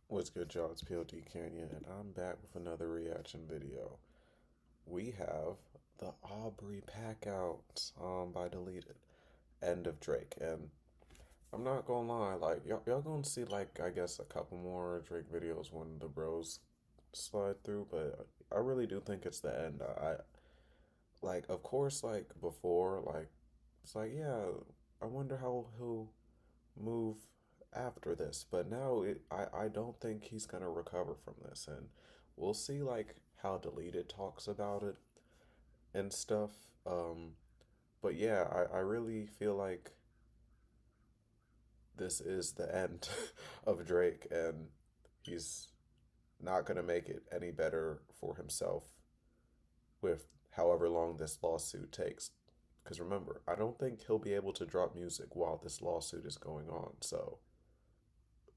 What's good, y'all? It's Pod.cannion, and I'm back with another reaction video. We have the Aubrey pack out by Deleted, End of Drake, and I'm not gonna lie, like y'all gonna see like I guess a couple more Drake videos when the bros slide through, but I really do think it's the end. I like, of course, like before, like it's like, yeah, I wonder how he'll move after this. But now I don't think he's gonna recover from this, and we'll see like how Deleted talks about it and stuff. Um, but yeah, I really feel like this is the end of Drake, and he's not gonna make it any better for himself with however long this lawsuit takes. Because remember, I don't think he'll be able to drop music while this lawsuit is going on. So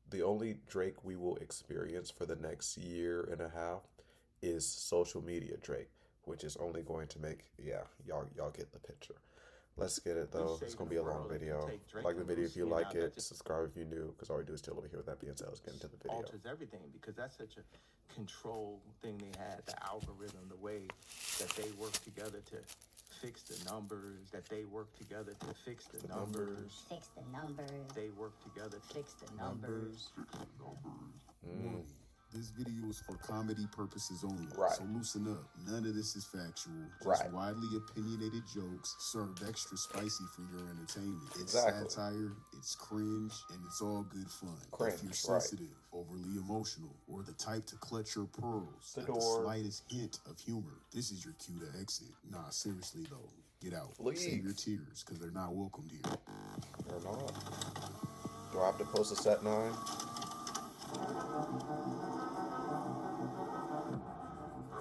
the only Drake we will experience for the next year and a half is social media Drake, which is only going to make, yeah, y'all get the picture. Let's get it though. It's gonna be a long video. Like the video if you like it. Subscribe if you new, because all we do is chill over here. With that being said, let's get into the video. Alters everything because that's such a control thing they had. The algorithm, the way that they work together to fix the numbers, that they work together to fix the numbers. Fix the numbers. They work together to fix the numbers. Warning. This video is for comedy purposes only, Right. so loosen up. None of this is factual. Just Right. widely opinionated jokes served extra spicy for your entertainment. It's Exactly. satire, it's cringe, and it's all good fun. Cringe, if you're right. sensitive, overly emotional, or the type to clutch your pearls The at the door. slightest hint of humor, this is your cue to exit. Nah, seriously though, get out. Leave. Save your tears, because they're not welcomed here. Or not. Do I have to post a set 9?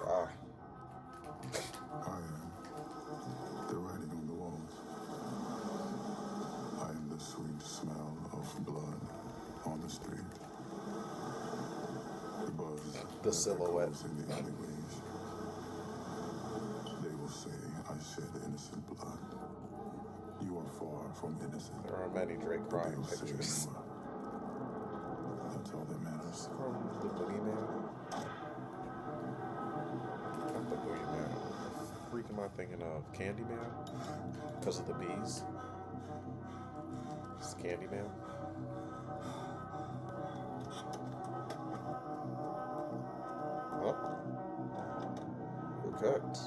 Ah. I am the writing on the walls. I am the sweet smell of blood on the street. The buzz. The silhouette. In the alleyways. They will say I shed innocent blood. You are far from innocent. There are many Drake But crying they'll say pictures. you are. That's all that matters. From the Boogeyman. Not the Boogeyman. What freak am I thinking of? Candyman? Because of the bees? It's Candyman. Oh. We're cooked.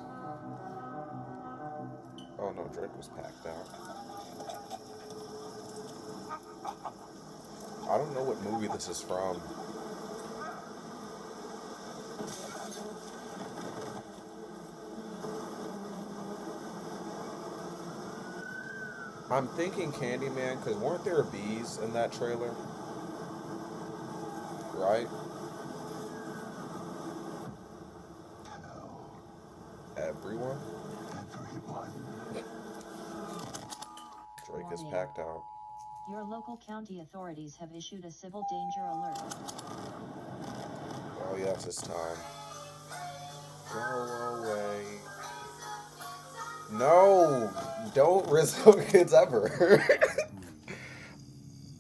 Oh no, Drake was packed out. I don't know what movie this is from. I'm thinking Candyman, because weren't there bees in that trailer? Right? Hello, Everyone? everyone. Drake is Warning. packed out. Your local county authorities have issued a civil danger alert. Oh yes, it's time. Go away. No! Don't Rizzo kids ever.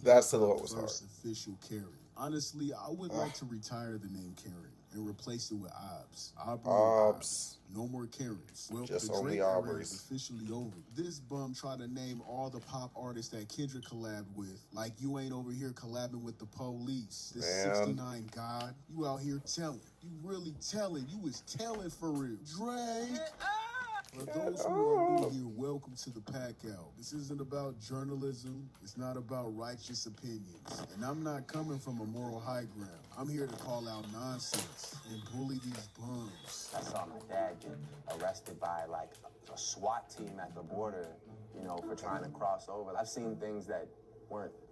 That silhouette was hard. First official Karen. Honestly, I would like to retire the name Karen and replace it with Obs. Aubrey and Obs. No more Karens. Well, Just the only Drake era Aubreys. is officially over. This bum tried to name all the pop artists that Kendrick collabed with. Like you ain't over here collabing with the police. This Man. 69 God. You out here telling. You really telling. You was telling for real. Drake. For those who are new here, welcome to the pack out. This isn't about journalism. It's not about righteous opinions. And I'm not coming from a moral high ground. I'm here to call out nonsense and bully these bums. I saw my dad get arrested by like a SWAT team at the border, you know, for trying to cross over. I've seen things that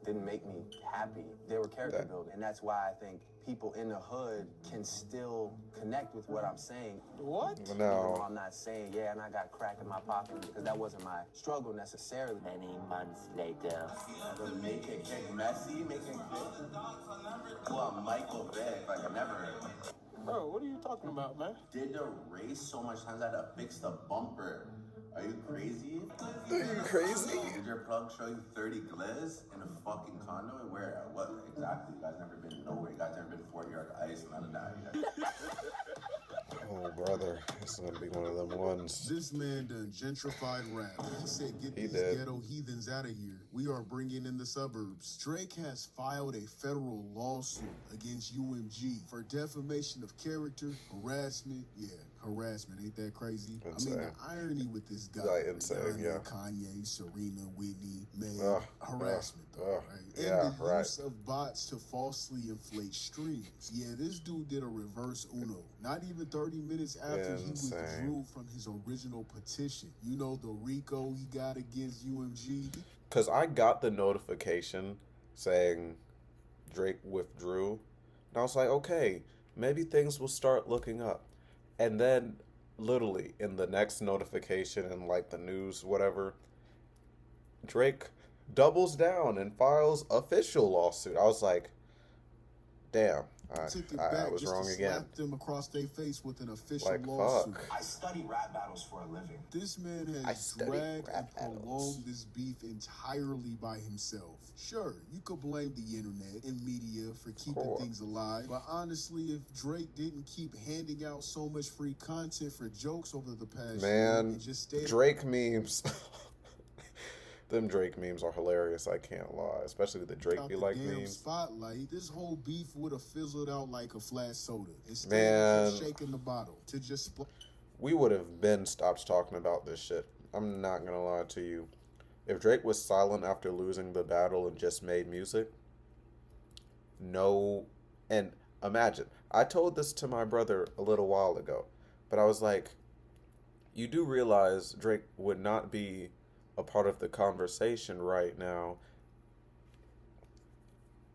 didn't make me happy. They were character building, and that's why I think people in the hood can still connect with what I'm saying. What? Even though No. I'm not saying, yeah, and I got crack in my pocket, because that wasn't my struggle necessarily. Many months later. Make it get messy, make it well, Michael Vick, like I never heard. Bro, what are you talking about, man? Did the race so much times I had to fix the bumper Are you crazy? Are you crazy? Did your plug show you 30 gliz in a fucking condo? And where? At what? Exactly. You guys never been nowhere. You guys never been to 40 Yard Ice, none of that. Oh, brother. It's going to be one of them ones. This man done gentrified rap. He said, get He these did. ghetto heathens out of here. We are bringing in the suburbs. Drake has filed a federal lawsuit against UMG for defamation of character, harassment. Yeah, harassment. Ain't that crazy? Insane. I mean, the irony with this guy. Like, insane, Rihanna, yeah. Kanye, Serena, Whitney, Meg. Harassment, though, right? And yeah, the right. use of bots to falsely inflate streams. Yeah, this dude did a reverse Uno. Not even 30 minutes after he Insane. withdrew from his original petition. You know, the RICO he got against UMG. Because I got the notification saying Drake withdrew. And I was like, okay, maybe things will start looking up. And then, literally, in the next notification in, like, the news, whatever, Drake doubles down and files official lawsuit. I was like, damn, I was wrong again. Slap them across their face with an official Like, lawsuit. fuck. I study rap battles for a living. This man I has study dragged rap and battles. prolonged this beef entirely by himself. Sure, you could blame the internet and media for keeping Cool. things alive, but honestly, if Drake didn't keep handing out so much free content for jokes over the past year Man, and just stayed Drake memes. Them Drake memes are hilarious, I can't lie. Especially the Drake out be the like damn memes. spotlight, this whole beef would have fizzled out like a flat soda. Instead Man. of just shaking the bottle to just We would have been stopped talking about this shit. I'm not gonna lie to you. If Drake was silent after losing the battle and just made music, no. And imagine, I told this to my brother a little while ago, but I was like, you do realize Drake would not be a part of the conversation right now,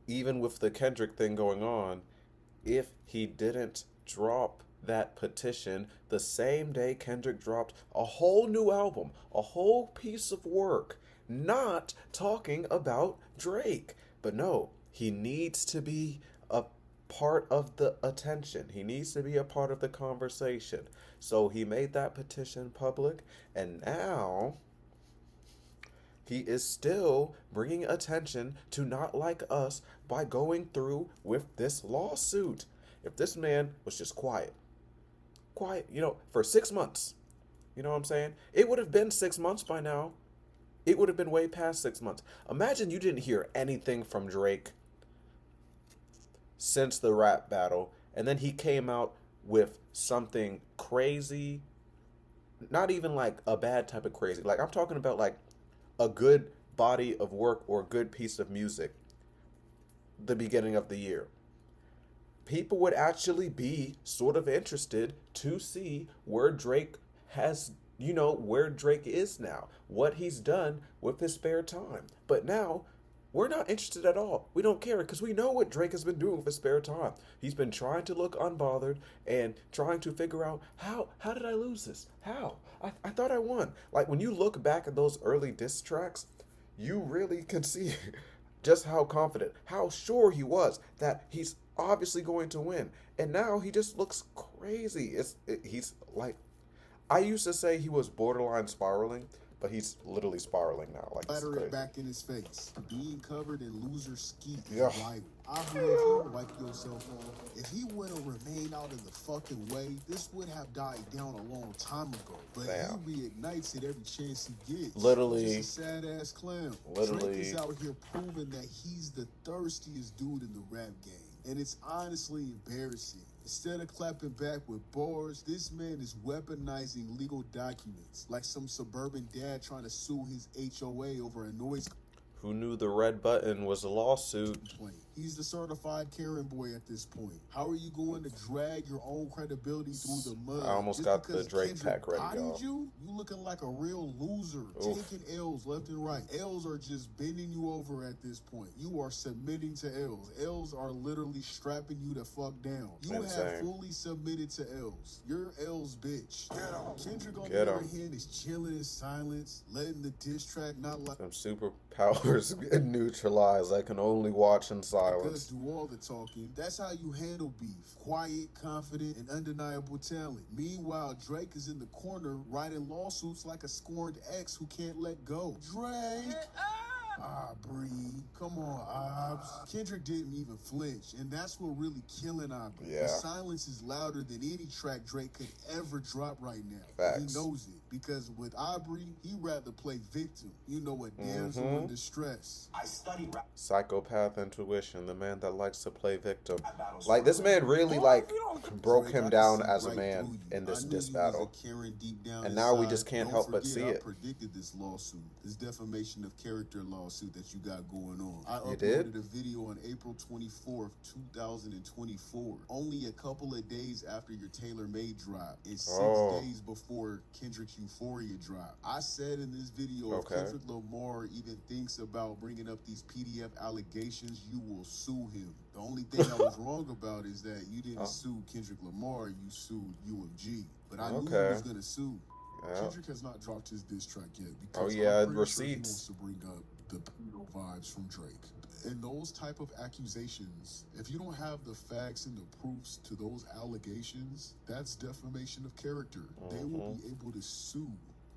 even with the Kendrick thing going on, if he didn't drop that petition the same day Kendrick dropped a whole new album, a whole piece of work, not talking about Drake. But no, he needs to be a part of the attention. He needs to be a part of the conversation. So he made that petition public, and now he is still bringing attention to Not Like Us by going through with this lawsuit. If this man was just quiet, for 6 months, you know what I'm saying? It would have been 6 months by now. It would have been way past 6 months. Imagine you didn't hear anything from Drake since the rap battle, and then he came out with something crazy, not even like a bad type of crazy. Like, I'm talking about like a good body of work or a good piece of music the beginning of the year. People would actually be sort of interested to see where Drake has, where Drake is now, what he's done with his spare time. But now, we're not interested at all. We don't care because we know what Drake has been doing with his spare time. He's been trying to look unbothered and trying to figure out, how did I lose this? How? I thought I won. Like, when you look back at those early diss tracks, you really can see just how confident, how sure he was that he's obviously going to win. And now he just looks crazy. He's like, I used to say he was borderline spiraling, but he's literally spiraling now. Like, Batter crazy. it back in his face. Being covered in loser skeet is Yeah. vital. Aubrey, if you would wipe yourself off, if he would have remained out of the fucking way, this would have died down a long time ago. But Damn. he reignites it every chance he gets. Literally. He's just a sad ass clown. Literally. Drake is out here proving that he's the thirstiest dude in the rap game. And it's honestly embarrassing. Instead of clapping back with bars, this man is weaponizing legal documents like some suburban dad trying to sue his HOA over a noise Who knew the red button was a lawsuit? complaint. He's the certified Karen boy at this point. How are you going to drag your own credibility through the mud? I almost Just got the because Drake Kendrick pack ready, bodied y'all. you looking like a real loser, Oof. taking L's left and right. L's are just bending you over at this point. You are submitting to L's. L's are literally strapping you the fuck down. You have Insane. fully submitted to L's. You're L's bitch. Kendrick on Get the other 'em. hand is chilling in silence, letting the diss track not like Some super power was neutralized. I can only watch in Because silence. do all the talking. That's how you handle beef. Quiet, confident, and undeniable talent. Meanwhile, Drake is in the corner writing lawsuits like a scorned ex who can't let go. Drake! Aubrey, come on, Obs. Kendrick didn't even flinch, and that's what really killing Aubrey. Yeah. The silence is louder than any track Drake could ever drop right now. Facts. He knows it, because with Aubrey, he'd rather play victim. You know, a damsel in distress. I study rap Psychopath intuition, the man that likes to play victim. battles. Like, this man really, like, broke Drake, I him can down see as a right man through you. in this I knew diss you was a battle. Karen deep down And now we inside. just can't Don't help but forget, see I it. predicted this lawsuit, this defamation of character lawsuit that you got going on. I You uploaded did? a video on April 24th, 2024, only a couple of days after your Taylor Made drop, and 6 Oh. days before Kendrick's Euphoria drop. I said in this video, Okay. if Kendrick Lamar even thinks about bringing up these PDF allegations, you will sue him. The only thing I was wrong about is that you didn't sue Kendrick Lamar, you sued UMG. But I knew he Okay. was going to sue. Yeah. Kendrick has not dropped his diss track yet because Oh, yeah, I'm pretty receipts. sure he wants to bring up the pedo vibes from Drake. And those type of accusations, if you don't have the facts and the proofs to those allegations, that's defamation of character. They will be able to sue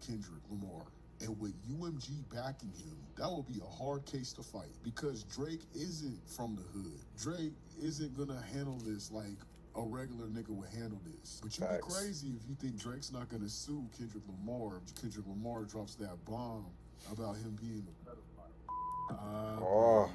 Kendrick Lamar. And with UMG backing him, that will be a hard case to fight because Drake isn't from the hood. Drake isn't gonna handle this like a regular nigga would handle this. But you'd be Facts. crazy if you think Drake's not gonna sue Kendrick Lamar if Kendrick Lamar drops that bomb about him being a pedophile. Oh.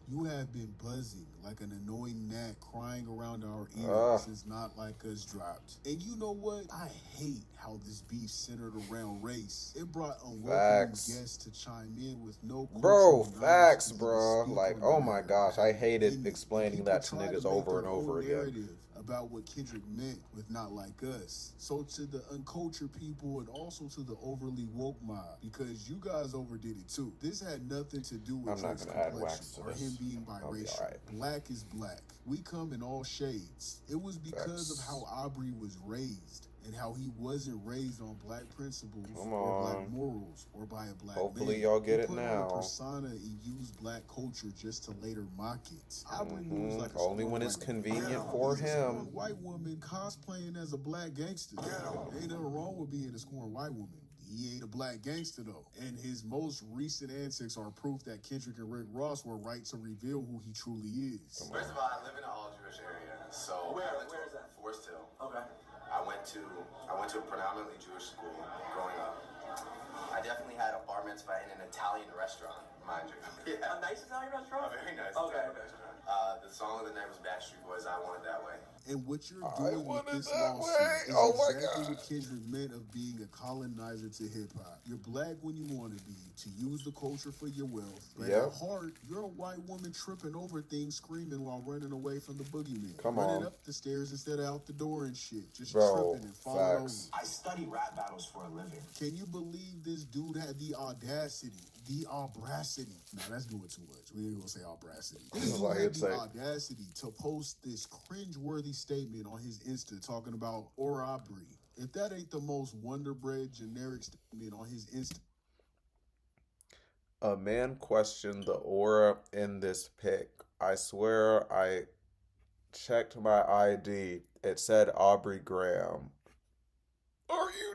You have been buzzing like an annoying gnat crying around our ears Ah. since Not Like Us dropped. And you know what? I hate how this beef centered around race. It brought unwelcome Facts. guests to chime in with no Bro, cultural facts, knowledge to bro. speak Like, on oh the my matter. gosh, I hated And explaining people that to try niggas make over their and over own again. narrative about what Kendrick meant with Not Like Us. So to the uncultured people and also to the overly woke mob, because you guys overdid it too. This had nothing to do with I'm not Drake's gonna add complexion wax to or this. him being I'll be biracial. alright. Black is black. We come in all shades. It was because of Facts. how Aubrey was raised and how he wasn't raised on black principles Come or black on. morals or by a black Hopefully man. y'all get He it put on now. a persona and used black culture just to later mock it. Aubrey moves like a Only smart when it's white woman. convenient for He's a smart him. white woman cosplaying as a black gangster. Ain't nothing wrong with being a scorned white woman. He ain't a black gangster though. And his most recent antics are proof that Kendrick and Rick Ross were right to reveal who he truly is. First of all, I live in an all-Jewish area, so Where I went is to that? Forest Hill. Okay. I went to a predominantly Jewish school growing up. I definitely had a bar mitzvah in an Italian restaurant, mind you. A nice Italian A restaurant? very nice Okay. Italian restaurant. The song of the night was Backstreet Boys, I Want It That Way. And what you're I doing with want it this that lawsuit way. is Oh my exactly God. what Kendrick meant of being a colonizer to hip-hop. You're black when you want to be, to use the culture for your wealth. But Yep. at heart, you're a white woman tripping over things, screaming while running away from the boogeyman. Come running on. up the stairs instead of out the door and shit. Just Bro, tripping and falling facts. over. I study rap battles for a living. Can you believe this dude had the audacity? The aubracity. Nah, that's doing too much. We ain't gonna say aubracity. This dude Like had it's the like- audacity to post this cringe-worthy statement on his Insta talking about Aubrey. If that ain't the most wonder-bred generic statement on his Insta. A man questioned the aura in this pic. I swear I checked my ID. It said Aubrey Graham. Are you?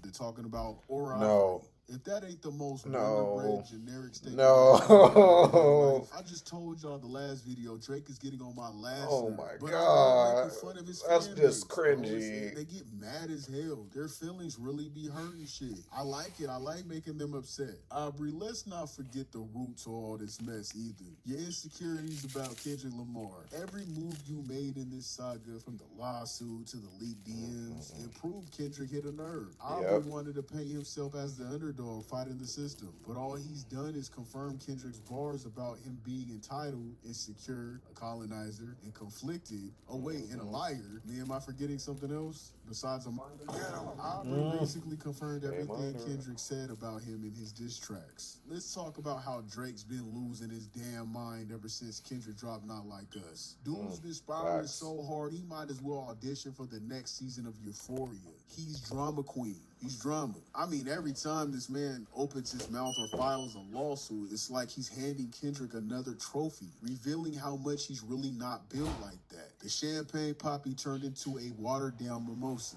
They're talking about Aubrey. No. If that ain't the most No. wonder-bred generic statement. No. I just told y'all the last video, Drake is getting on my last Oh nerve. my But God. I'm not making fun of his That's fan just base, bro. cringy. They get mad as hell. Their feelings really be hurting shit. I like it. I like making them upset. Aubrey, let's not forget the root to all this mess either. Your insecurities about Kendrick Lamar. Every move you made in this saga, from the lawsuit to the leaked DMs, it proved Kendrick hit a nerve. Aubrey wanted to paint himself as the underdog fighting the system, but all he's done is confirm Kendrick's bars about him being entitled, insecure, a colonizer, and conflicted. Oh wait, and a liar. Man, am I forgetting something else besides a minor? Aubrey basically confirmed everything Kendrick said about him in his diss tracks. Let's talk about how Drake's been losing his damn mind ever since Kendrick dropped Not Like Us. Dude's been spiraling Facts. so hard he might as well audition for the next season of Euphoria. He's drama queen. He's drama. I mean, every time this man opens his mouth or files a lawsuit, it's like he's handing Kendrick another trophy, revealing how much he's really not built like that. The champagne poppy turned into a watered-down mimosa.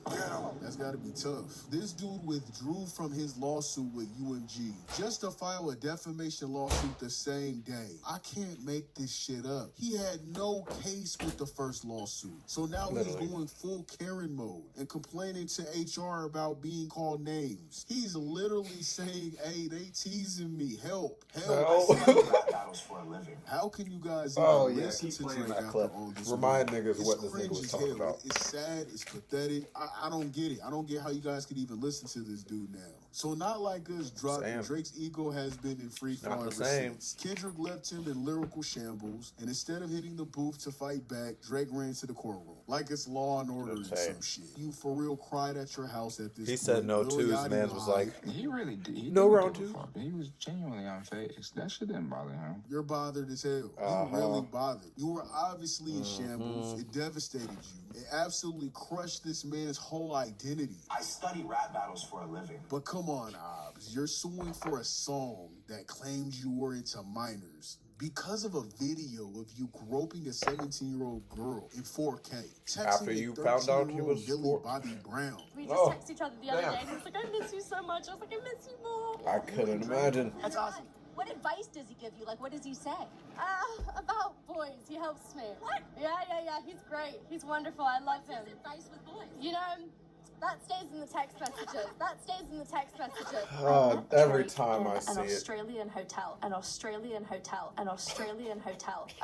That's gotta be tough. This dude withdrew from his lawsuit with UMG just to file a defamation lawsuit the same day. I can't make this shit up. He had no case with the first lawsuit. So now he's going full Karen mode and complaining to HR about being called names. He's literally saying, hey, they teasing me. Help. I rap battles for a living. How can you guys listen to Drake after all this? Remind niggas what this cringe nigga was as talking hell. about. It's sad. It's pathetic. I don't get it. I don't get how you guys could even listen to this dude now. So Not Like Us dropped, and Drake's ego has been in free fall ever since. Kendrick left him in lyrical shambles, and instead of hitting the booth to fight back, Drake ran to the courtroom. Like it's Law and Order and some shit. You for real cried at your house at this point. He said no twos, man was like, he really did. He no didn't round give a two. fuck. He was genuinely unfazed. That shit didn't bother him. You're bothered as hell. You really bothered. You were obviously in shambles. It devastated you. It absolutely crushed this man's whole identity. I study rap battles for a living. But come on, Obs. You're suing for a song that claimed you were into minors because of a video of you groping a 17-year-old girl in 4K. After you found out he was Billy Bobby Brown. We just texted each other the other day and he was like, I miss you so much. I was like, I miss you more. I couldn't imagine. That's awesome. What advice does he give you? Like, what does he say? About boys. He helps me. What? Yeah. He's great. He's wonderful. I love him. What's his advice with boys? You know, that stays in the text messages. Every time I see an it. Australian hotel. I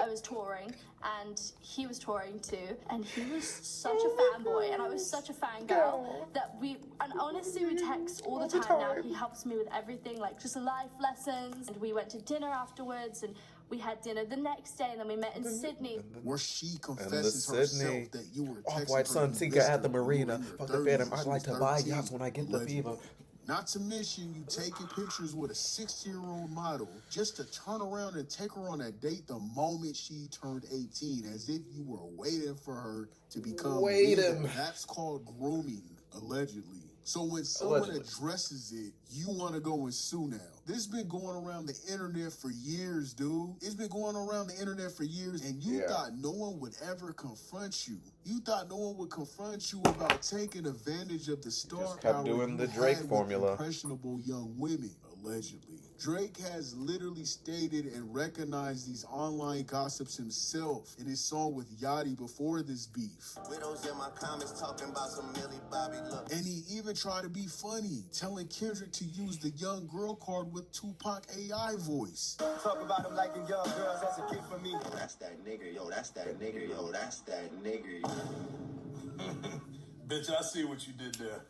was touring and he was touring too, and he was such a fanboy and I was such a fangirl that and honestly we text all the time now. He helps me with everything, like just life lessons, and we went to dinner afterwards and we had dinner the next day, and then we met in Sydney. Where she confesses herself that you were texting Off-white sun sinker at the marina. Fuck the bed, I'd like to buy yachts when I get the fever. Not to mention you taking pictures with a 60-year-old model just to turn around and take her on a date the moment she turned 18, as if you were waiting for her to become legal. That's called grooming, allegedly. So when someone addresses it, you want to go and sue now. This has been going around the internet for years, dude. It's been going around the internet for years, and you thought no one would ever confront you. You thought no one would confront you about taking advantage of the star power doing the you Drake had with formula. impressionable young women, allegedly. Drake has literally stated and recognized these online gossips himself in his song with Yachty before this beef. Widows in my comments talking about some Millie Bobby look. And he even tried to be funny, telling Kendrick to use the young girl card with Tupac AI voice. Talk about him liking young girls, that's a kid for me. That's that nigger, yo, that's that nigger, yo, that's that nigger. Bitch, I see what you did there.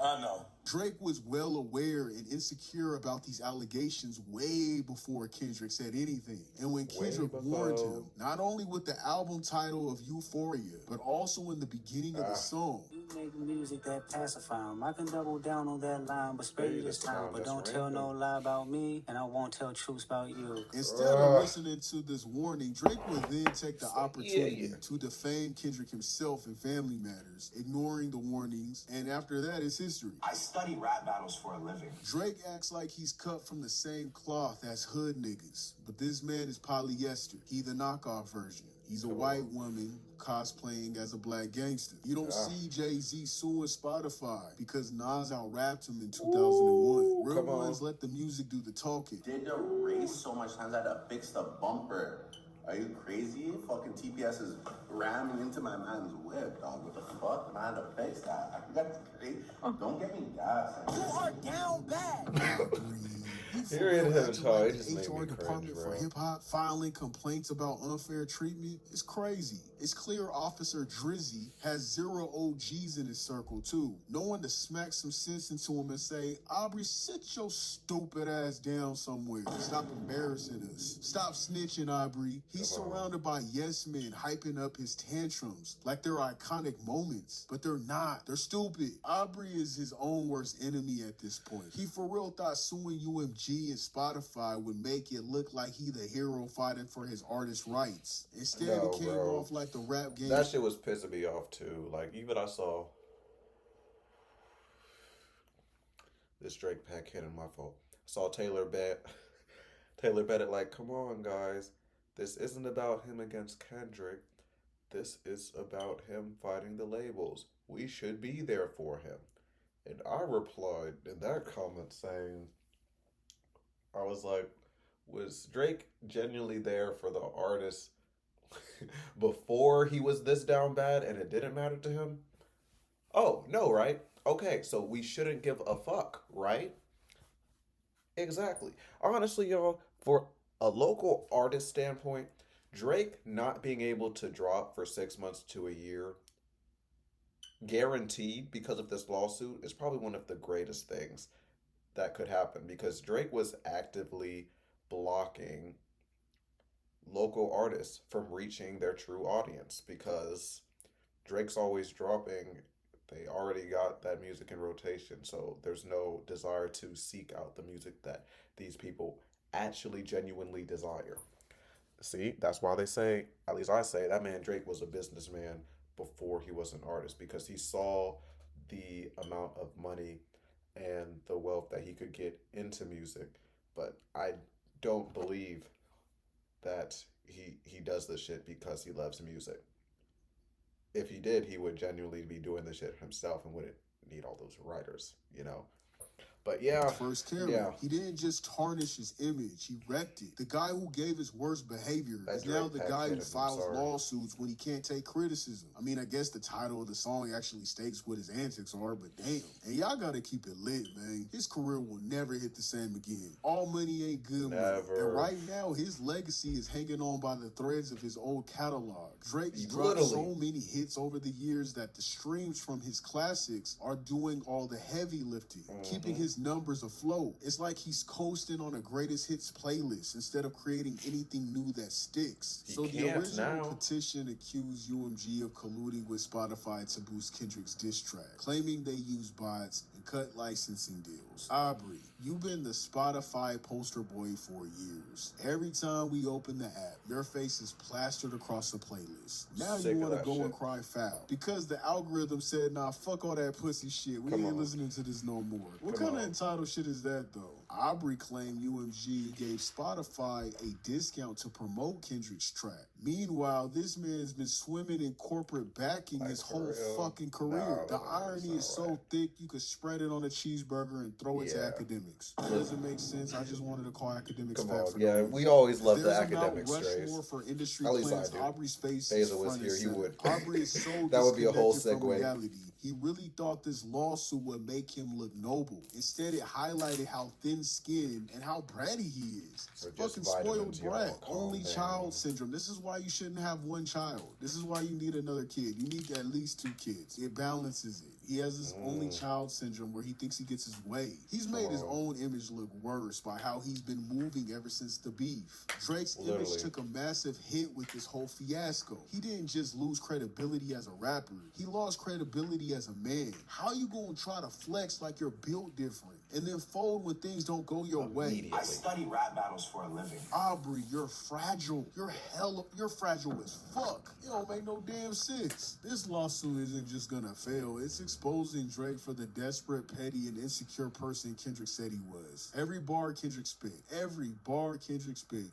I know. Drake was well aware and insecure about these allegations way before Kendrick said anything. And when Kendrick warned him, not only with the album title of Euphoria, but also in the beginning of the song. You make music that pacify him. I can double down on that line, but spare you this time. But don't tell no lie about me, and I won't tell truths about you. Instead of listening to this warning, Drake would then take the opportunity to defame Kendrick himself in Family Matters, ignoring the warnings, and after that, it's history. I study rap battles for a living. Drake acts like he's cut from the same cloth as hood niggas, but this man is polyester. He the knockoff version. He's a white woman cosplaying as a black gangster. You don't see Jay-Z suing Spotify because Nas out-rapped him in 2001. Real ones let the music do the talking. Did the race so much times I had to fix the bumper. Are you crazy? Fucking TPS is ramming into my man's whip, dog. What the fuck? Man, I had to fix that. That's crazy. Don't get me gas. You are down bad. Hearing him talk, it just made HR me department cringe, for bro. hip-hop filing complaints about unfair treatment is crazy. It's clear Officer Drizzy has 0 OGs in his circle, too. No one to smack some sense into him and say, Aubrey, sit your stupid ass down somewhere. Stop embarrassing us. Stop snitching, Aubrey. He's surrounded by yes men hyping up his tantrums like they're iconic moments, but they're not. They're stupid. Aubrey is his own worst enemy at this point. He for real thought suing UMG and Spotify would make it look like he the hero fighting for his artist rights. Instead, it came off like the rap game. That shit was pissing me off too. Like, even I saw This Drake Pod.cannion, my fault. Saw Taylor Bennett like, come on, guys. This isn't about him against Kendrick. This is about him fighting the labels. We should be there for him. And I replied in that comment saying, I was like, was Drake genuinely there for the artist before he was this down bad and it didn't matter to him? Oh, no, right? Okay, so we shouldn't give a fuck, right? Exactly. Honestly, y'all, for a local artist standpoint, Drake not being able to drop for 6 months to a year, guaranteed because of this lawsuit, is probably one of the greatest things that could happen because Drake was actively blocking local artists from reaching their true audience because Drake's always dropping. They already got that music in rotation, so there's no desire to seek out the music that these people actually genuinely desire. See, that's why they say, at least I say, that man Drake was a businessman before he was an artist because he saw the amount of money and the wealth that he could get into music. But I don't believe that he does this shit because he loves music. If he did, he would genuinely be doing this shit himself and wouldn't need all those writers, you know? But yeah. First camera. He didn't just tarnish his image, he wrecked it. The guy who gave his worst behavior is now the guy who files lawsuits when he can't take criticism. I mean, I guess the title of the song actually states what his antics are, but damn. And y'all gotta keep it lit, man. His career will never hit the same again. All money ain't good money. And right now, his legacy is hanging on by the threads of his old catalog. Drake's dropped so many hits over the years that the streams from his classics are doing all the heavy lifting, keeping his numbers afloat. It's like he's coasting on a greatest hits playlist instead of creating anything new that sticks. So the original petition accused UMG of colluding with Spotify to boost Kendrick's diss track, claiming they use bots and cut licensing deals. Aubrey, you've been the Spotify poster boy for years. Every time we open the app, your face is plastered across the playlist. Now you want to go and cry foul because the algorithm said, nah, fuck all that pussy shit. We ain't listening to this no more. What kind of entitled shit is that, though? Aubrey claimed UMG gave Spotify a discount to promote Kendrick's track. Meanwhile, this man's been swimming in corporate backing his whole fucking career. The irony is so thick you could spread it on a cheeseburger and throw it to academics. It doesn't make sense. I just wanted to call academics back for no reason. We always love the academic Rushmore for industry plans. Aubrey's face Basil was here, he would. Aubrey is so that would be a whole disconnected from segue. reality. He really thought this lawsuit would make him look noble. Instead, it highlighted how thin-skinned and how bratty he is. Fucking spoiled brat. Only child syndrome. This is why you shouldn't have one child. This is why you need another kid. You need at least 2 kids. It balances it. He has this only child syndrome where he thinks he gets his way. He's made his own image look worse by how he's been moving ever since the beef. Drake's image took a massive hit with this whole fiasco. He didn't just lose credibility as a rapper. He lost credibility as a man. How you gonna try to flex like you're built different and then fold when things don't go your way? I study rap battles for a living. Aubrey, you're fragile. You're fragile as fuck. It don't make no damn sense. This lawsuit isn't just gonna fail. It's exposing Drake for the desperate, petty, and insecure person Kendrick said he was. Every bar Kendrick spit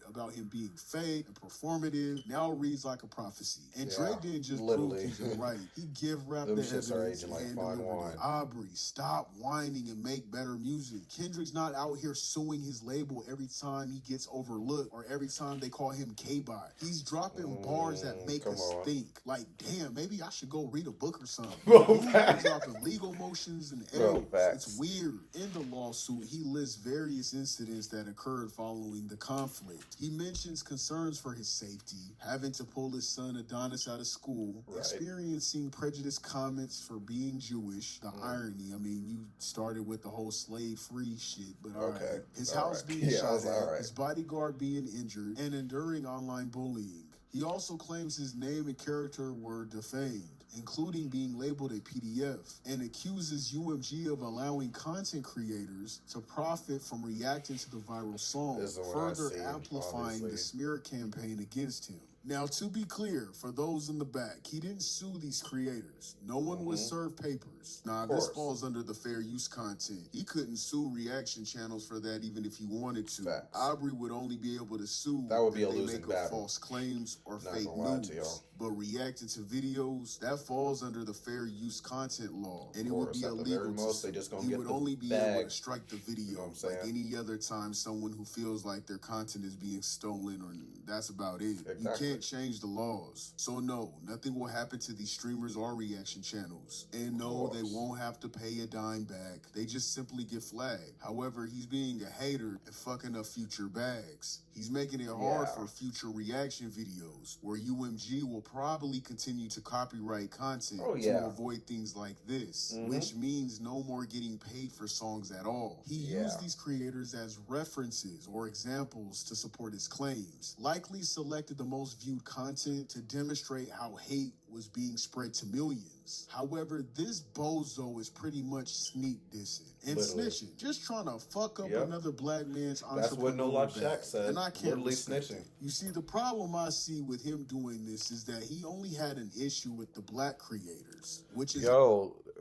about him being fake and performative now reads like a prophecy. And Drake didn't just prove Kendrick right. He give rap the evidence and delivered it. Aubrey, stop whining and make better music. Kendrick's not out here suing his label every time he gets overlooked or every time they call him K-Bot. He's dropping bars that make us think. Like, damn, maybe I should go read a book or something. He's dropping legal motions and L's. It's weird. In the lawsuit, he lists various incidents that occurred following the conflict. He mentions concerns for his safety, having to pull his son Adonis out of school, experiencing prejudiced comments for being Jewish. The irony, I mean, you started with the whole slave-free shit, but alright. His house being shot at, his bodyguard being injured, and enduring online bullying. He also claims his name and character were defamed, including being labeled a PDF, and accuses UMG of allowing content creators to profit from reacting to the viral song, further amplifying the smear campaign against him. Now, to be clear, for those in the back, he didn't sue these creators. No one was served papers. Nah, this falls under the fair use content. He couldn't sue reaction channels for that even if he wanted to. Facts. Aubrey would only be able to sue that would be if a they losing make battle. false claims or Not fake gonna lie to news. y'all. But reacting to videos, that falls under the fair use content law. And it would be At the illegal very to most, sue. they just gonna He get would the only be bag. able to strike the video You know what I'm like saying? any other time someone who feels like their content is being stolen, or that's about it. Exactly. You can't change the laws. So no, nothing will happen to these streamers or reaction channels. And no, they won't have to pay a dime back. They just simply get flagged. However, he's being a hater and fucking up future bags. He's making it hard for future reaction videos, where UMG will probably continue to copyright content to avoid things like this, which means no more getting paid for songs at all. He used these creators as references or examples to support his claims, likely selected the most viewed content to demonstrate how hate was being spread to millions. However, this bozo is pretty much sneak dissing and snitching, just trying to fuck up another black man's entrepreneurial That's what No Life bag. Shack said. And I can't Literally respect snitching. it. You see, the problem I see with him doing this is that he only had an issue with the black creators, which is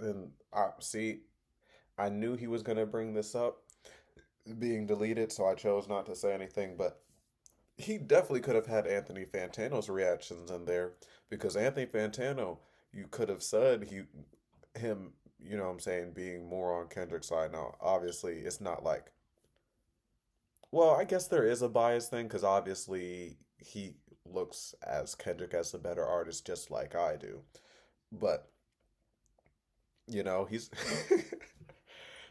and I knew he was gonna bring this up, being deleted, so I chose not to say anything, but he definitely could have had Anthony Fantano's reactions in there, because Anthony Fantano, you could have said him, you know what I'm saying, being more on Kendrick's side. Now, obviously, it's not like, well, I guess there is a bias thing, because obviously he looks as Kendrick as the better artist, just like I do. But, you know, he's...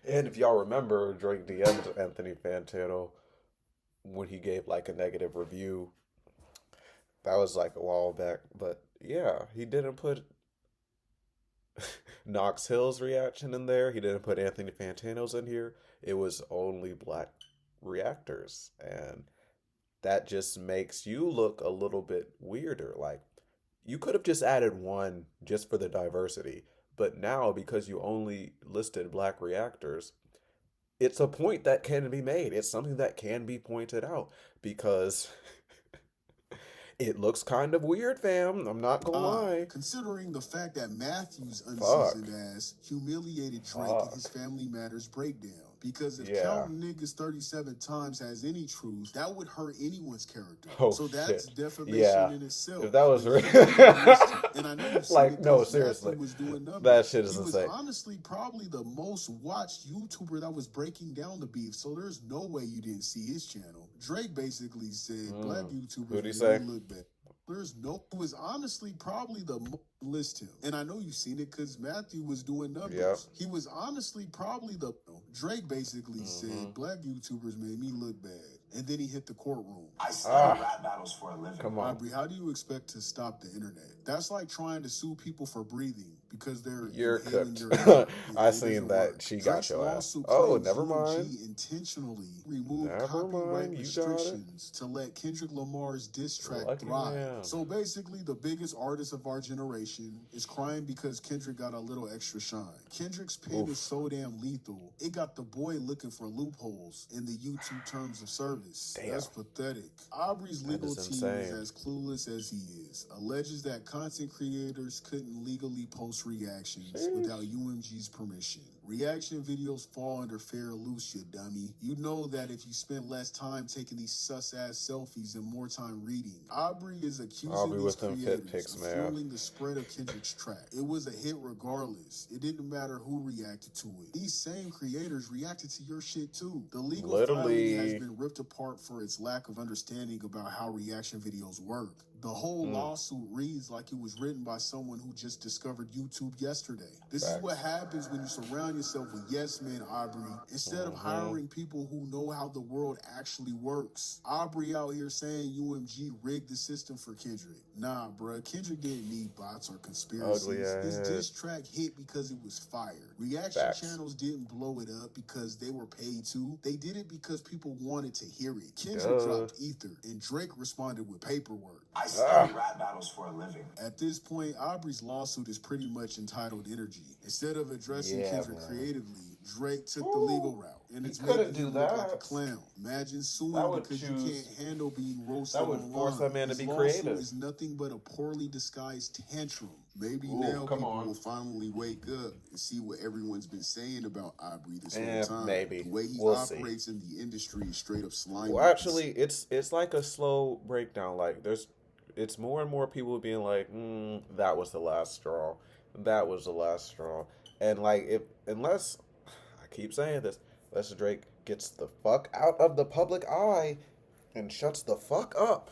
And if y'all remember, during the end of Anthony Fantano, when he gave like a negative review, that was like a while back. But yeah, he didn't put Knox Hill's reaction in there. He didn't put Anthony Fantano's in here. It was only black reactors. And that just makes you look a little bit weirder. Like, you could have just added one just for the diversity. But now, because you only listed black reactors, it's a point that can be made. It's something that can be pointed out, because it looks kind of weird, fam. I'm not gonna lie. Considering the fact that Matthew's unseasoned ass humiliated Drake in his Family Matters breakdown. Because if counting niggas 37 times has any truth, that would hurt anyone's character. So that's defamation in itself. If that was real. And I know like, no, seriously. Was doing numbers. That shit is he was insane. honestly probably the most watched YouTuber that was breaking down the beef, so there's no way you didn't see his channel. Drake basically said black YouTubers Who'd he say? look bad. There's no, it was honestly probably the list him. And I know you've seen it because Matthew was doing numbers. Yep. He was honestly probably the, Drake basically said black YouTubers made me look bad. And then he hit the courtroom. I study rap battles for a living. Come on. Aubrey, how do you expect to stop the internet? That's like trying to sue people for breathing because they're You're inhaling cooked. their I seen that. She got your ass. Oh, never mind. Intentionally removed Never copyright mind. You got it. restrictions to let Kendrick Lamar's diss track Lucky thrive. man. So basically, the biggest artist of our generation is crying because Kendrick got a little extra shine. Kendrick's pen is so damn lethal, it got the boy looking for loopholes in the YouTube terms of service. Damn. That's pathetic. Aubrey's legal is team is insane. as clueless as he is. Alleges that content creators couldn't legally post reactions without UMG's permission. Reaction videos fall under fair use, you dummy. You know that if you spend less time taking these sus-ass selfies and more time reading. Aubrey is accusing Aubrey these with them fit creators pics, of man. fueling the spread of Kendrick's track. It was a hit regardless. It didn't matter who reacted to it. These same creators reacted to your shit too. The legal Literally. filing has been ripped apart for its lack of understanding about how reaction videos work. The whole lawsuit reads like it was written by someone who just discovered YouTube yesterday. This is what happens when you surround yourself with yes men, Aubrey, instead of hiring people who know how the world actually works. Aubrey out here saying UMG rigged the system for Kendrick. Nah, bruh, Kendrick didn't need bots or conspiracies. Ugly ass His head. diss track hit because it was fire. Reaction channels didn't blow it up because they were paid to. They did it because people wanted to hear it. Kendrick dropped Ether, and Drake responded with paperwork. I study rap battles for a living. At this point, Aubrey's lawsuit is pretty much entitled energy. Instead of addressing Kendrick's creatively, Drake took the legal route, and He it's couldn't making do him look like a that. clown. Imagine That suing would because you choose- can't handle being roasted That would force that man to His be lawsuit creative. is nothing but a poorly disguised tantrum. Maybe Ooh, now come people on. will finally wake up and see what everyone's been saying about Aubrey this whole time. Maybe. The way he We'll see. operates in the industry is straight up slimy. Well, actually, it's like a slow breakdown. Like it's more and more people being like, that was the last straw. That was the last straw. And like, unless I keep saying this, unless Drake gets the fuck out of the public eye and shuts the fuck up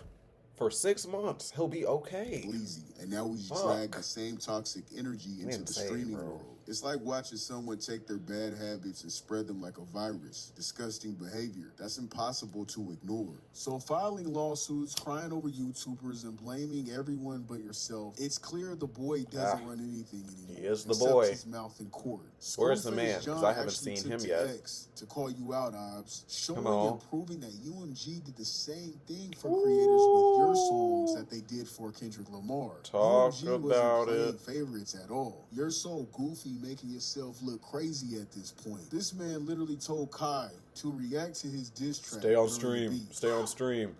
for 6 months, he'll be okay. Easy. And now we Fuck. drag the same toxic energy into the Insane, streaming bro. world. It's like watching someone take their bad habits and spread them like a virus. Disgusting behavior. That's impossible to ignore. So filing lawsuits, crying over YouTubers, and blaming everyone but yourself, it's clear the boy doesn't run anything anymore. He is the except boy. his mouth in court. Where's the Scarface man? 'Cause John I haven't actually seen took him to yet. X to call you out, Obs, showing Come on. and proving that UMG did the same thing for creators with your songs that they did for Kendrick Lamar. Talk UMG wasn't about playing it. favorites at all. You're so goofy, making yourself look crazy at this point. This man literally told Kai to react to his diss track. Stay on during the stream. beat. Stay on stream.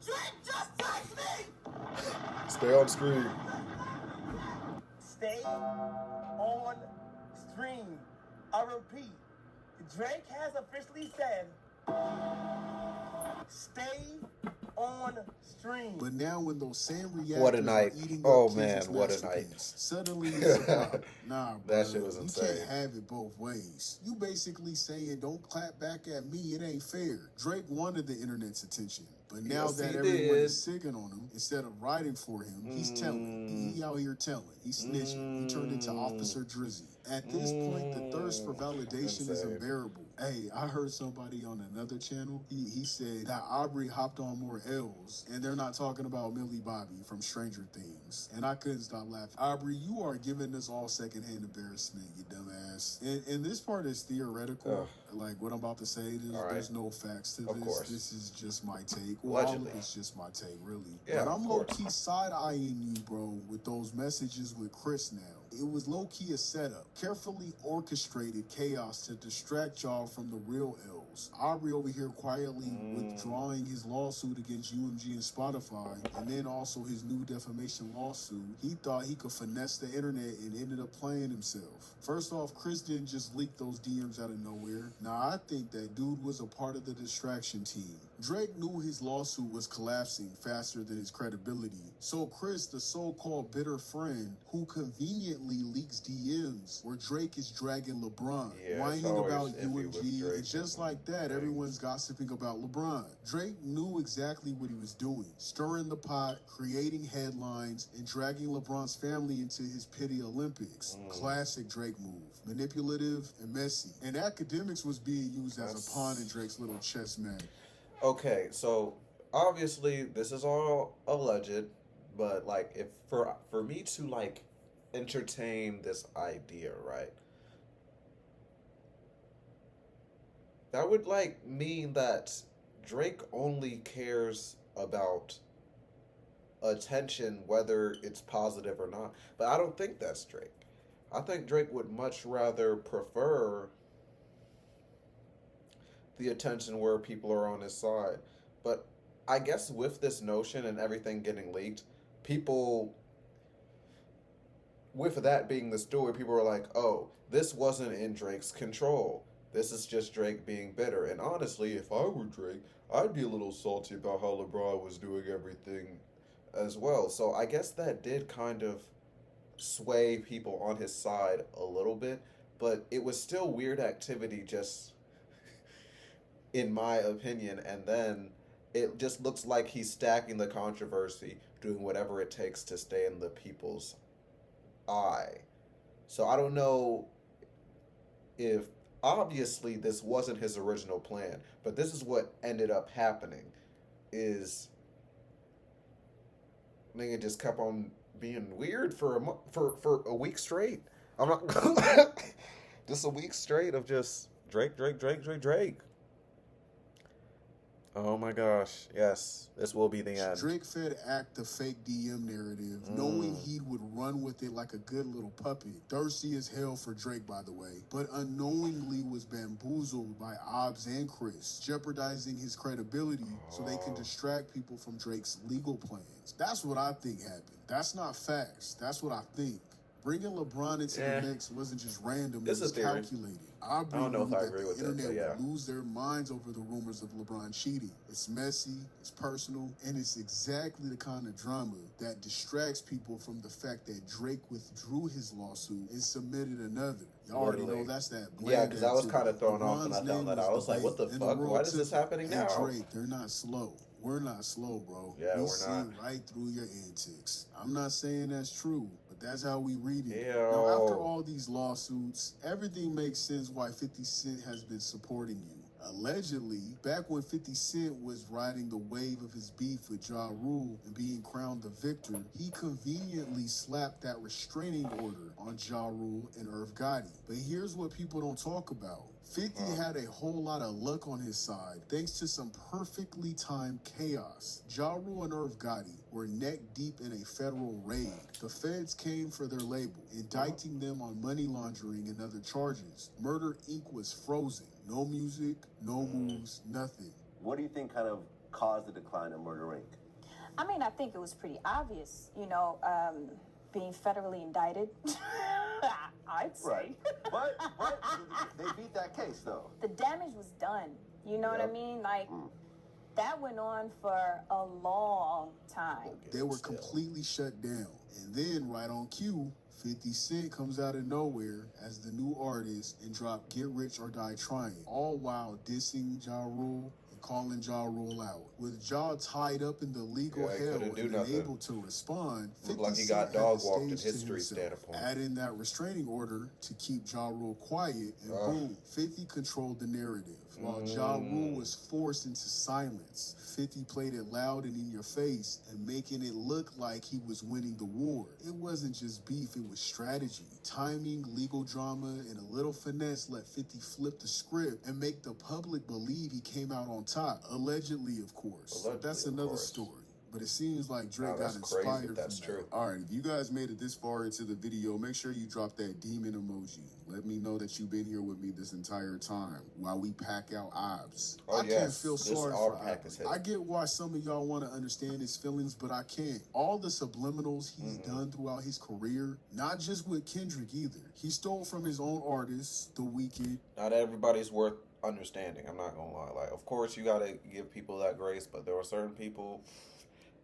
Stay on stream. Stay on stream. I repeat, Drake has officially said, stay on stream. But now when those same reactors What a night. are eating Oh, up man, Kendrick's what a night. masterpiece, suddenly it's a problem. Nah, bro. That shit was insane. You can't have it both ways. You basically saying, don't clap back at me, it ain't fair. Drake wanted the internet's attention. But now Yes, that he everyone did. is sigging on him, instead of writing for him, he's telling. He out here telling. He's snitching. He turned into Officer Drizzy. At this point, the thirst for validation is Insane. unbearable. Hey, I heard somebody on another channel, he said that Aubrey hopped on more L's, and they're not talking about Millie Bobby from Stranger Things. And I couldn't stop laughing. Aubrey, you are giving us all secondhand embarrassment, you dumbass. And this part is theoretical. Like, what I'm about to say, there's no facts to Of this. course. This is just my take. Well, all of Allegedly. it's just my take, really. Yeah, but of I'm course. low-key side-eyeing you, bro, with those messages with Chris now. It was low-key a setup, carefully orchestrated chaos to distract y'all from the real ills. Aubrey over here quietly withdrawing his lawsuit against UMG and Spotify, and then also his new defamation lawsuit. He thought he could finesse the internet and ended up playing himself. First off, Chris didn't just leak those DMs out of nowhere. Now, I think that dude was a part of the distraction team. Drake knew his lawsuit was collapsing faster than his credibility. So Chris, the so-called bitter friend, who conveniently leaks DMs where Drake is dragging LeBron, Yeah, whining it's always about iffy with UMG, Drake and just like that, Drake. everyone's gossiping about LeBron. Drake knew exactly what he was doing, stirring the pot, creating headlines, and dragging LeBron's family into his pity Olympics. Classic Drake move. Manipulative and messy. And academics was being used as a pawn in Drake's little chess match. Okay, so obviously this is all alleged, but like if for me to like entertain this idea, right? That would like mean that Drake only cares about attention whether it's positive or not. But I don't think that's Drake. I think Drake would much rather prefer the attention where people are on his side. But I guess with this notion and everything getting leaked, people, with that being the story, people are like, oh, this wasn't in Drake's control. This is just Drake being bitter. And honestly, if I were Drake, I'd be a little salty about how LeBron was doing everything as well. So I guess that did kind of sway people on his side a little bit, but it was still weird activity, just in my opinion. And then it just looks like he's stacking the controversy, doing whatever it takes to stay in the people's eye. So I don't know if, obviously this wasn't his original plan, but this is what ended up happening, is nigga just kept on being weird for a week straight. I'm not just a week straight of just Drake. Oh my gosh, yes, this will be the end. Drake fed Act the fake DM narrative, knowing he would run with it like a good little puppet. Thirsty as hell for Drake, by the way, but unknowingly was bamboozled by Obbs and Chris, jeopardizing his credibility so they can distract people from Drake's legal plans. That's what I think happened. That's not facts. That's what I think. Bringing LeBron into the mix wasn't just random, it was calculated. Aubrey knew that the internet would lose their minds over the rumors of LeBron cheating. It's messy, it's personal, and it's exactly the kind of drama that distracts people from the fact that Drake withdrew his lawsuit and submitted another. Y'all already know that's that bland. Yeah, because I was kind of thrown off when I found that out. I was like, what the fuck? Why is this happening now? Drake, they're not slow. We're not slow, bro. Yeah, we see not. Right through your antics. I'm not saying that's true, but that's how we read it. Ew. Now, after all these lawsuits, everything makes sense why 50 Cent has been supporting you. Allegedly, back when 50 Cent was riding the wave of his beef with Ja Rule and being crowned the victor, he conveniently slapped that restraining order on Ja Rule and Irv Gotti. But here's what people don't talk about. 50 had a whole lot of luck on his side thanks to some perfectly timed chaos. Ja Rule and Irv Gotti were neck deep in a federal raid. The feds came for their label, indicting them on money laundering and other charges. Murder Inc. was frozen. No music, no moves, nothing. What do you think kind of caused the decline of Murder Inc.? I mean, I think it was pretty obvious, being federally indicted. I'd say. Right. But they beat that case, though. The damage was done. You know what I mean? Like, that went on for a long time. They were completely shut down. And then, right on cue, 50 Cent comes out of nowhere as the new artist and drop Get Rich or Die Trying, all while dissing Ja Rule and calling Ja Rule out. With Ja tied up in the legal hell and unable to respond, 50 like he Cent got dog had the walked in stage to history himself. standpoint. Add in that restraining order to keep Ja Rule quiet, and boom, 50 controlled the narrative. While Ja Rule was forced into silence, 50 played it loud and in your face and making it look like he was winning the war. It wasn't just beef, it was strategy. Timing, legal drama, and a little finesse let 50 flip the script and make the public believe he came out on top. Allegedly, of course. But that's another story. But it seems like Drake got inspired from that. All right, if you guys made it this far into the video, make sure you drop that demon emoji. Let me know that you've been here with me this entire time while we pack out Obbs. I can't feel sorry for Aubrey. I get why some of y'all want to understand his feelings, but I can't. All the subliminals he's done throughout his career, not just with Kendrick either. He stole from his own artists, The Weeknd. Not everybody's worth understanding, I'm not gonna lie. Like, of course you gotta give people that grace, but there are certain people,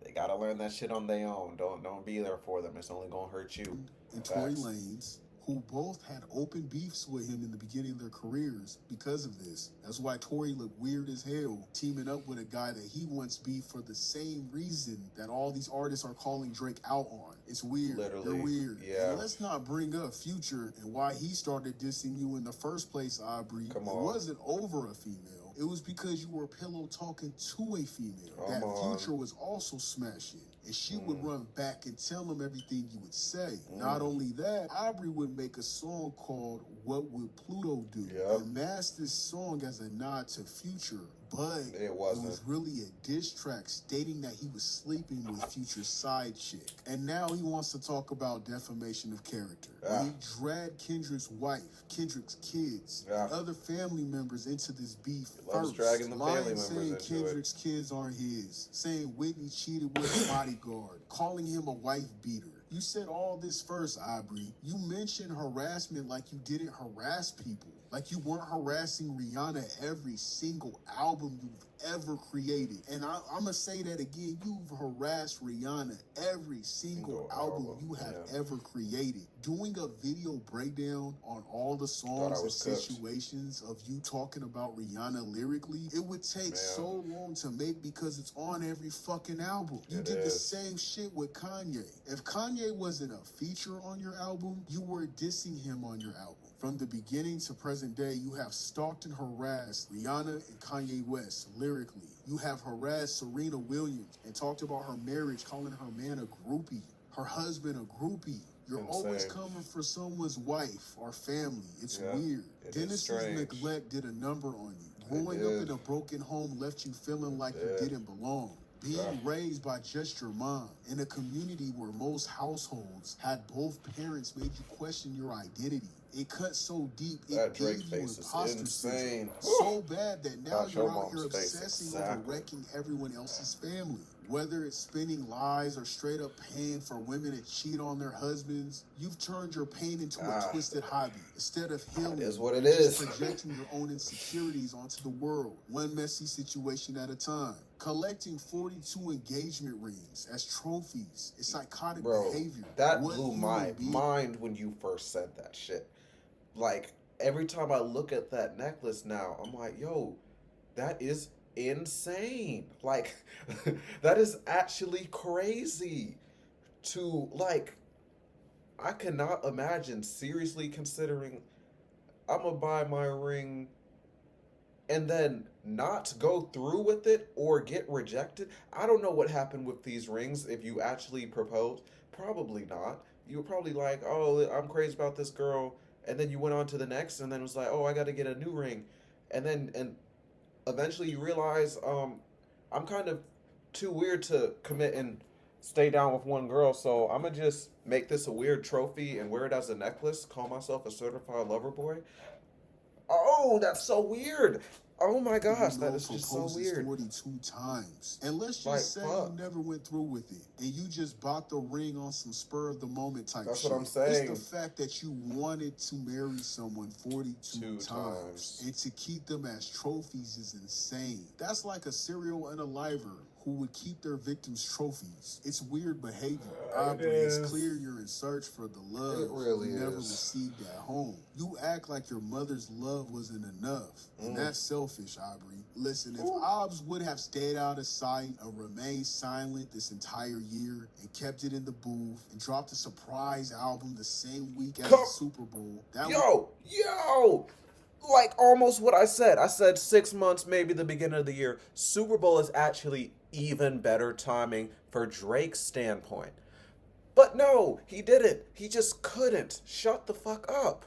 they gotta learn that shit on their own. Don't be there for them. It's only gonna hurt you. And Tory Lanez, who both had open beefs with him in the beginning of their careers because of this. That's why Tory looked weird as hell, teaming up with a guy that he once beefed for the same reason that all these artists are calling Drake out on. It's weird. Literally. They're weird. Yeah. And let's not bring up Future and why he started dissing you in the first place, Aubrey. Come on. It wasn't over a female. It was because you were pillow talking to a female. Future was also smashing. And she would run back and tell him everything you would say. Not only that, Aubrey would make a song called What Would Pluto Do? And mask this song as a nod to Future. But it was really a diss track stating that he was sleeping with Future's side chick. And now he wants to talk about defamation of character. When he dragged Kendrick's wife, Kendrick's kids, and other family members into this beef first. Dragging the family members saying into Kendrick's kids aren't his. Saying Whitney cheated with a bodyguard. Calling him a wife beater. You said all this first, Aubrey. You mentioned harassment like you didn't harass people. Like you weren't harassing Rihanna every single album you've ever created. And I'm going to say that again. You've harassed Rihanna every single album you have ever created. Doing a video breakdown on all the songs and situations of you talking about Rihanna lyrically, it would take so long to make because it's on every fucking album. You did the same shit with Kanye. If Kanye wasn't a feature on your album, you were dissing him on your album. From the beginning to present day, you have stalked and harassed Rihanna and Kanye West lyrically. You have harassed Serena Williams and talked about her marriage, calling her man a groupie, her husband a groupie. You're always coming for someone's wife or family. It's weird. Dennis's neglect did a number on you. Growing up in a broken home left you feeling like you didn't belong. Being raised by just your mom in a community where most households had both parents made you question your identity. It cut so deep, it gave you imposter syndrome. So bad that now you're out here obsessing over wrecking everyone else's family. Whether it's spinning lies or straight up paying for women to cheat on their husbands, you've turned your pain into a twisted hobby. Instead of healing, is what it you're is. just projecting your own insecurities onto the world, one messy situation at a time. Collecting 42 engagement rings as trophies is psychotic behavior. That blew my mind when you first said that shit. Like, every time I look at that necklace now, I'm like, yo, that is insane. Like, that is actually crazy. To, like, I cannot imagine seriously considering I'm gonna buy my ring and then not go through with it or get rejected. I don't know what happened with these rings if you actually proposed. Probably not. You were probably like, oh, I'm crazy about this girl. And then you went on to the next and then it was like, oh, I got to get a new ring. And eventually you realize I'm kind of too weird to commit and stay down with one girl. So I'm going to just make this a weird trophy and wear it as a necklace. Call myself a certified lover boy. Oh, that's so weird. Oh my gosh, that is just so weird. 42 times. And let's just say you never went through with it and you just bought the ring on some spur of the moment type That's shit. what I'm saying. It's the fact that you wanted to marry someone 42 times. And to keep them as trophies is insane. That's like a serial unaliver who would keep their victims trophies. It's weird behavior. Aubrey, it's clear you're in search for the love you never received at home. You act like your mother's love wasn't enough. And that's selfish, Aubrey. Listen, if Obs would have stayed out of sight and remained silent this entire year and kept it in the booth and dropped a surprise album the same week as the Super Bowl, that Yo! Like almost what I said. I said 6 months, maybe the beginning of the year. Super Bowl is actually even better timing for Drake's standpoint. But no, he didn't. He just couldn't. Shut the fuck up.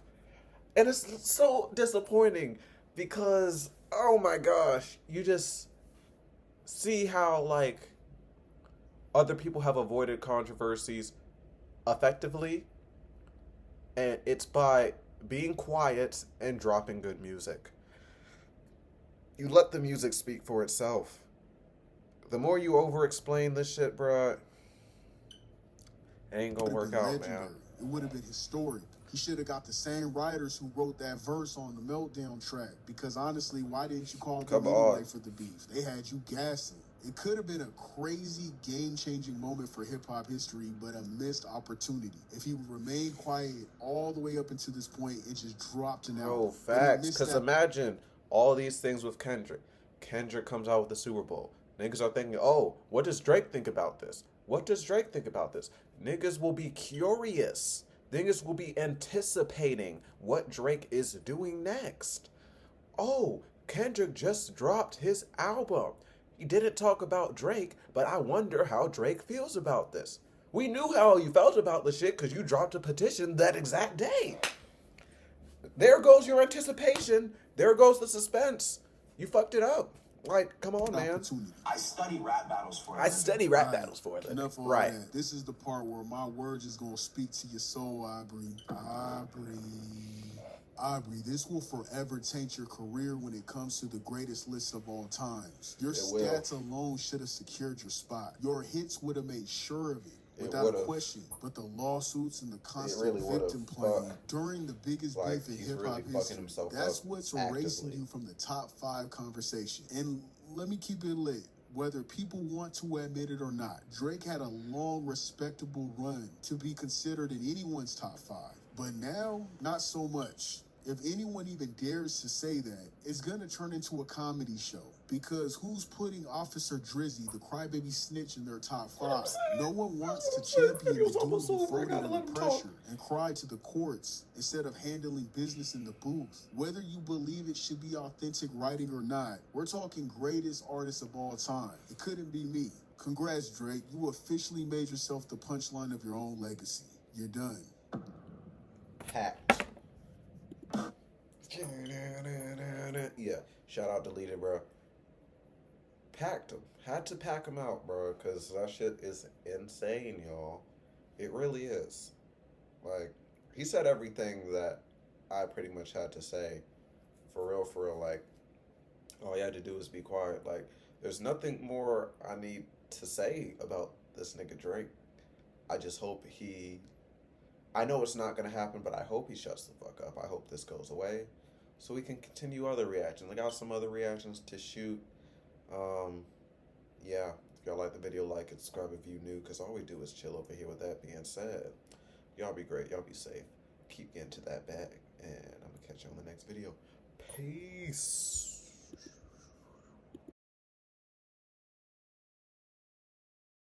And it's so disappointing because, oh my gosh, you just see how, like, other people have avoided controversies effectively. And it's by being quiet and dropping good music. You let the music speak for itself. The more you over-explain this shit, bruh, it ain't gonna work out, man. It would have been historic. He should have got the same writers who wrote that verse on the Meltdown track. Because honestly, why didn't you call them anyway for the beef? They had you gassing. It could have been a crazy, game-changing moment for hip-hop history, but a missed opportunity. If he would remain quiet all the way up until this point, it just dropped an album. No, facts. Because imagine all these things with Kendrick. Kendrick comes out with the Super Bowl. Niggas are thinking, oh, what does Drake think about this? What does Drake think about this? Niggas will be curious. Niggas will be anticipating what Drake is doing next. Oh, Kendrick just dropped his album. He didn't talk about Drake, but I wonder how Drake feels about this. We knew how you felt about the shit because you dropped a petition that exact day. There goes your anticipation. There goes the suspense. You fucked it up. Like, come on, man. I study rap battles for a living. Enough of all that. This is the part where my words is going to speak to your soul, Aubrey. Aubrey, this will forever taint your career when it comes to the greatest list of all times. Your stats alone should have secured your spot. Your hits would have made sure of it. Without a question. But the lawsuits and the constant victim playing during the biggest beef in hip-hop history, that's what's erasing you from the top 5 conversation. And let me keep it lit. Whether people want to admit it or not, Drake had a long, respectable run to be considered in anyone's top 5. But now, not so much. If anyone even dares to say that, it's gonna turn into a comedy show. Because who's putting Officer Drizzy, the crybaby snitch, in their top 5? No one wants to champion the dude who folded under pressure and cried to the courts instead of handling business in the booth. Whether you believe it should be authentic writing or not, we're talking greatest artist of all time. It couldn't be me. Congrats, Drake. You officially made yourself the punchline of your own legacy. You're done. Packed. Yeah, Shout out Deleted, bro. Packed him. Had to pack him out, bro, because that shit is insane, y'all. It really is. Like, he said everything that I pretty much had to say. For real, like, all you had to do was be quiet. Like, there's nothing more I need to say about this nigga Drake. I just hope I know it's not gonna happen, but I hope he shuts the fuck up. I hope this goes away so we can continue other reactions. I got some other reactions to shoot. Yeah, if y'all like the video, like it, subscribe if you new, because all we do is chill over here. With that being said, y'all be great, y'all be safe, keep getting to that bag, and I'm gonna catch you on the next video. Peace.